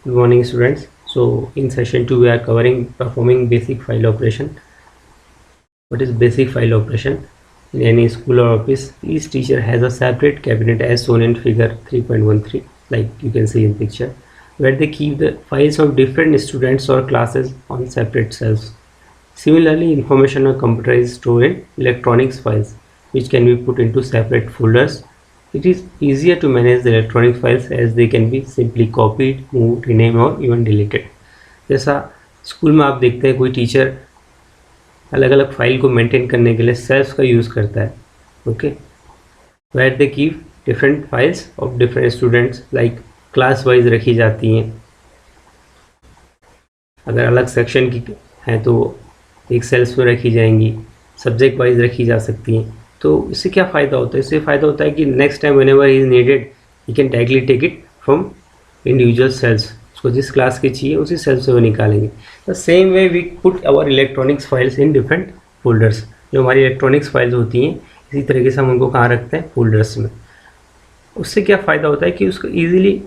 Good morning, students. So in session 2 we are covering performing basic file operation. What is basic file operation? In any school or office, each teacher has a separate cabinet as shown in figure 3.13, like you can see in picture, where they keep the files of different students or classes on separate shelves. Similarly, information on computer is stored in electronics files, which can be put into separate folders. It is easier to manage the electronic files as they can be simply copied, moved, renamed or even deleted. जैसा school में आप देखते हैं कोई teacher अलग अलग file को maintain करने के लिए सेल्स का यूज़ करता है, okay, where they keep different files of different students, like class wise रखी जाती हैं. अगर अलग सेक्शन की हैं तो एक सेल्स में रखी जाएंगी, सब्जेक्ट वाइज रखी जा सकती हैं. तो इससे क्या फ़ायदा होता है? इससे फ़ायदा होता है कि next time whenever he is needed he can directly take it from individual cells. उसको जिस क्लास की चाहिए उसी सेल से वो निकालेंगे. The same way we put our electronics files in different folders. जो हमारी इलेक्ट्रॉनिक्स फाइल्स होती हैं इसी तरीके से हम उनको कहाँ रखते हैं? फोल्डर्स में. उससे क्या फ़ायदा होता है कि उसको ईजिली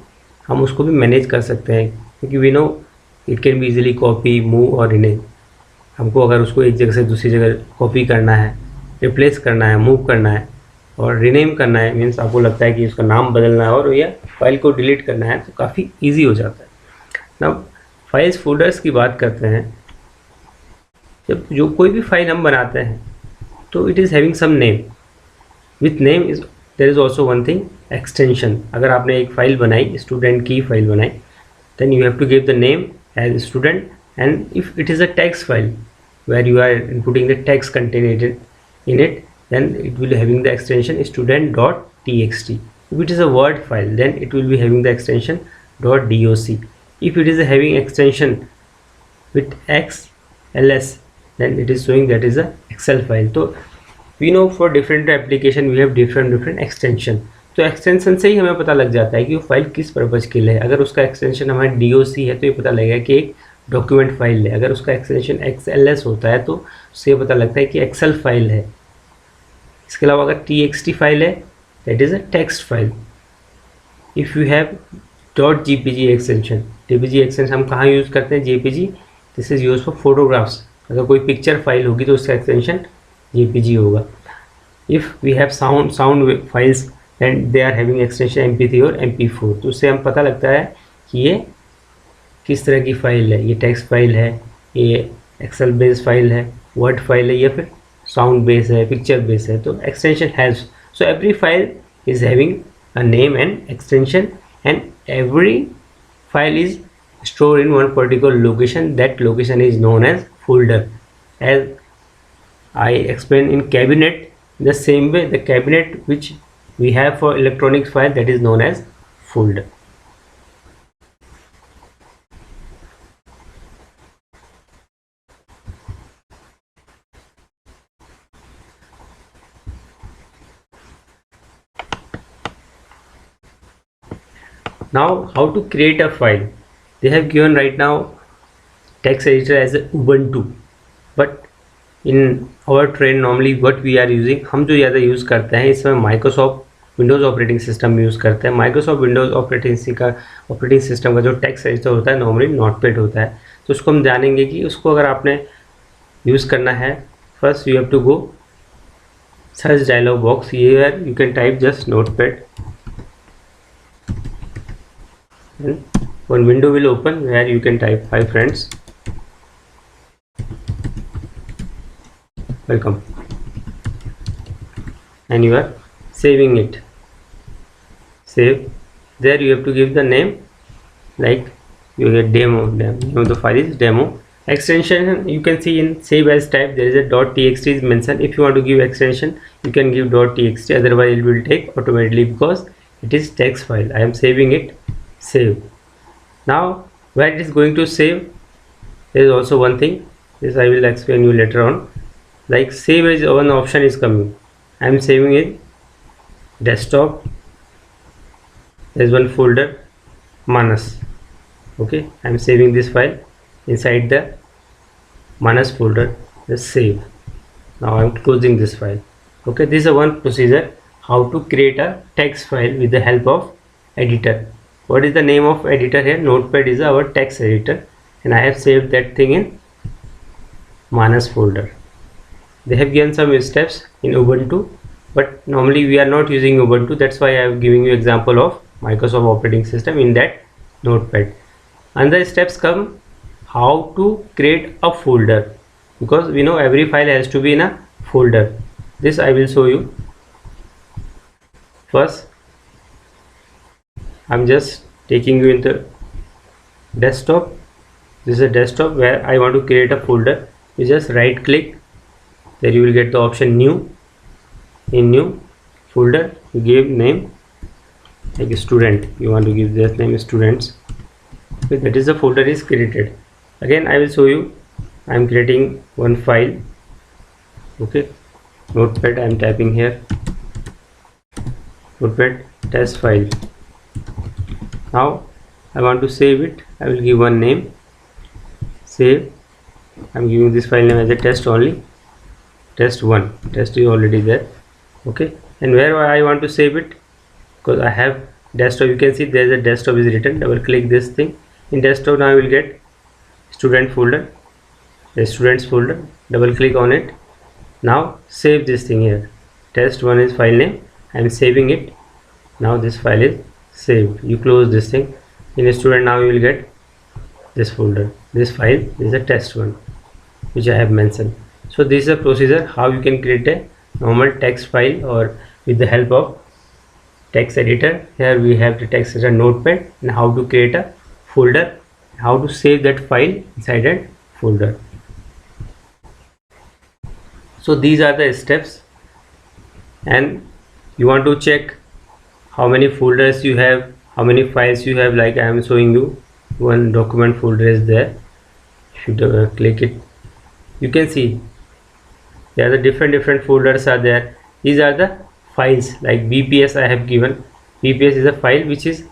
हम उसको भी मैनेज कर सकते हैं, क्योंकि we know it can be easily copy, move और रिनेम. हमको अगर उसको एक जगह से दूसरी जगह कॉपी करना है, रिप्लेस करना है, मूव करना है और रिनेम करना है, मीन्स आपको लगता है कि उसका नाम बदलना है और या फाइल को डिलीट करना है, तो काफ़ी ईजी हो जाता है. ना फाइल्स फोल्डर्स की बात करते हैं. जब जो कोई भी फाइल हम बनाते हैं तो it is having some name. With name is there is also one thing, extension. अगर आपने एक फ़ाइल बनाई, स्टूडेंट की फाइल बनाई, then you have to give the name as student. And if it is a text file where you are inputting the text contained in it, then it will having the extension student.txt. If it is a word file, then it will be having the extension .doc. If it is having extension with xls, then it is showing that is a excel file. So we know for different application we have different extension. तो extension से ही हमें पता लग जाता है कि वो file किस पर्पज़ के लिए है. अगर उसका एक्सटेंशन हमारा DOC है तो ये पता लगेगा कि एक डॉक्यूमेंट फाइल है. अगर उसका एक्सटेंशन XLS होता है तो उससे पता लगता है कि एक्सेल फाइल है. इसके अलावा अगर TXT फाइल है, that is a text file. If you have .jpg extension, JPG extension हम कहाँ यूज़ करते हैं? JPG, this is use for photographs. अगर कोई पिक्चर फाइल होगी तो उसका एक्सटेंशन JPG होगा. If we have sound files and they are having extension MP3 और MP4, तो उससे हम पता लगता है कि ये किस तरह की फ़ाइल है. ये टेक्स्ट फाइल है, ये एक्सेल बेस्ड फाइल है, वर्ड फाइल है, या फिर साउंड बेस है, पिक्चर बेस है. तो extension has, so every file is having a name and extension, and every file is stored in one particular location. That location is known as folder. As I explained in cabinet, the same way the cabinet which we have for electronic file, that is known as folder. Now how to create a file? They have given right now text editor as a Ubuntu, but in our trend normally what we are using, हम जो ज़्यादा use करते हैं इसमें Microsoft Windows operating system use करते हैं. Microsoft Windows operating system का जो टेक्स्ट एडिटर होता है नॉर्मली नोटपैड होता है. तो उसको हम जानेंगे कि उसको अगर आपने यूज़ करना है, first you have to go search dialog box, here you can type just notepad. One window will open where you can type hi friends, welcome, and you are saving it. Save. There you have to give the name, like you get demo. Name of the file is demo. Extension you can see in save as type, there is a .txt is mentioned. If you want to give extension you can give .txt, otherwise it will take automatically because it is text file. I am saving it. Save. Now where it is going to save, there is also one thing, this I will explain you later on. Like save as one option is coming. I am saving it desktop. There is one folder Manas. Okay, I am saving this file inside the Manas folder. Just save. Now I am closing this file. Okay, this is one procedure how to create a text file with the help of editor. what is the name of editor here? Notepad is our text editor, and I have saved that thing in Manas folder. They have given some steps in Ubuntu, but normally we are not using Ubuntu. That's why I am giving you example of Microsoft operating system in that Notepad. Another steps come how to create a folder, because we know every file has to be in a folder. This I will show you. First, I'm just taking you into desktop. This is a desktop where I want to create a folder. You just right click, there you will get the option new. In new folder, you give name like student. You want to give this name students. Okay, that is the folder is created. Again, I will show you. I am creating one file. Okay, Notepad. I am typing here. Notepad test file. Now I want to save it. I will give one name. Save. I am giving this file name as a test only. Test1. Test is already there. Okay, and where I want to save it, because I have desktop. You can see there is a desktop is written. Double click this thing. In desktop now I will get student folder, the students folder. Double click on it. Now save this thing here. Test1 is file name. I am saving it. Now this file is saved. You close this thing. In a student now you will get this folder. This file is a test1 which I have mentioned. So this is a procedure how you can create a normal text file or with the help of text editor. Here we have the text editor Notepad, and how to create a folder, how to save that file inside that folder. So these are the steps, and you want to check how many folders you have, how many files you have. Like I am showing you, one document folder is there. If you click it, you can see there are the different folders are there. These are the files. Like BPS I have given. BPS is a file which is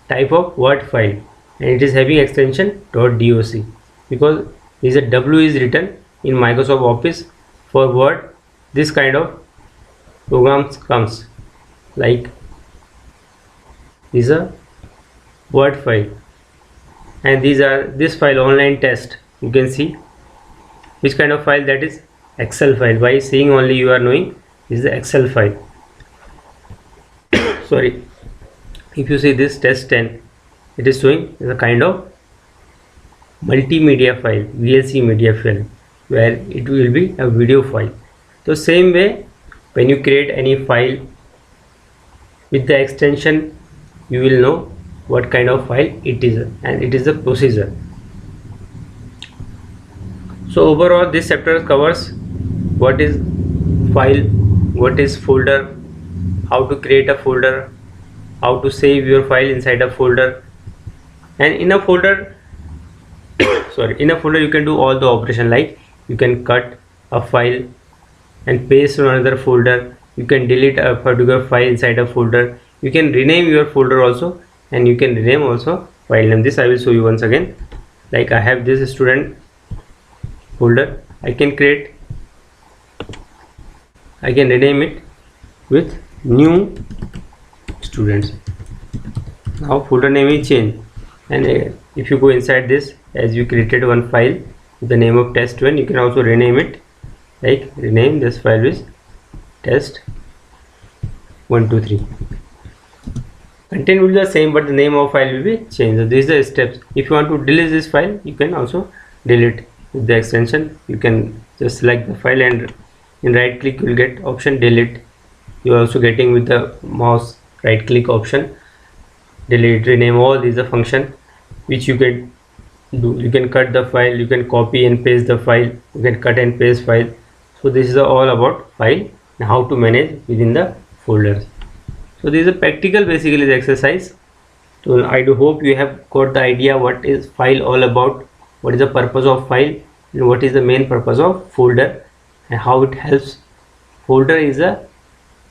type of Word file, and it is having extension .doc, because is a W is written in Microsoft Office. For Word, this kind of programs comes like is a Word file, and these are this file online test. You can see which kind of file, that is Excel file. By seeing only you are knowing this is the Excel file. Sorry, if you see this test 10, it is showing is a kind of multimedia file, VLC media file, where it will be a video file. So same way, when you create any file with the extension, you will know what kind of file it is, and it is a procedure. So overall this chapter covers what is file, what is folder, how to create a folder, how to save your file inside a folder, and in a folder in a folder you can do all the operation, like you can cut a file and paste to another folder. You can delete a particular file inside a folder. You can rename your folder also, and you can rename also file name. This I will show you once again. Like I have this student folder. I can rename it with new students. Now folder name is changed, and if you go inside this, as you created one file with the name of test1, you can also rename it. Like rename this file is test123. Content will be the same, but the name of file will be changed. So these are the steps. If you want to delete this file, you can also delete with the extension. You can just select the file, and in right click you will get option delete. You are also getting with the mouse right click option delete, rename. All these are function which you can do. You can cut the file, you can copy and paste the file, you can cut and paste file. So this is all about file and how to manage within the folders. So this is a practical, basically the exercise. So I do hope you have got the idea what is file all about, what is the purpose of file, and what is the main purpose of folder, and how it helps. Folder is a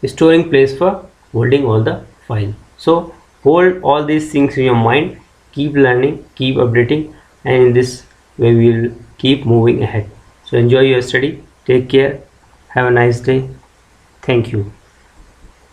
storing place for holding all the file. So hold all these things in your mind, keep learning, keep updating, and in this way we will keep moving ahead. So enjoy your study, take care, have a nice day. Thank you.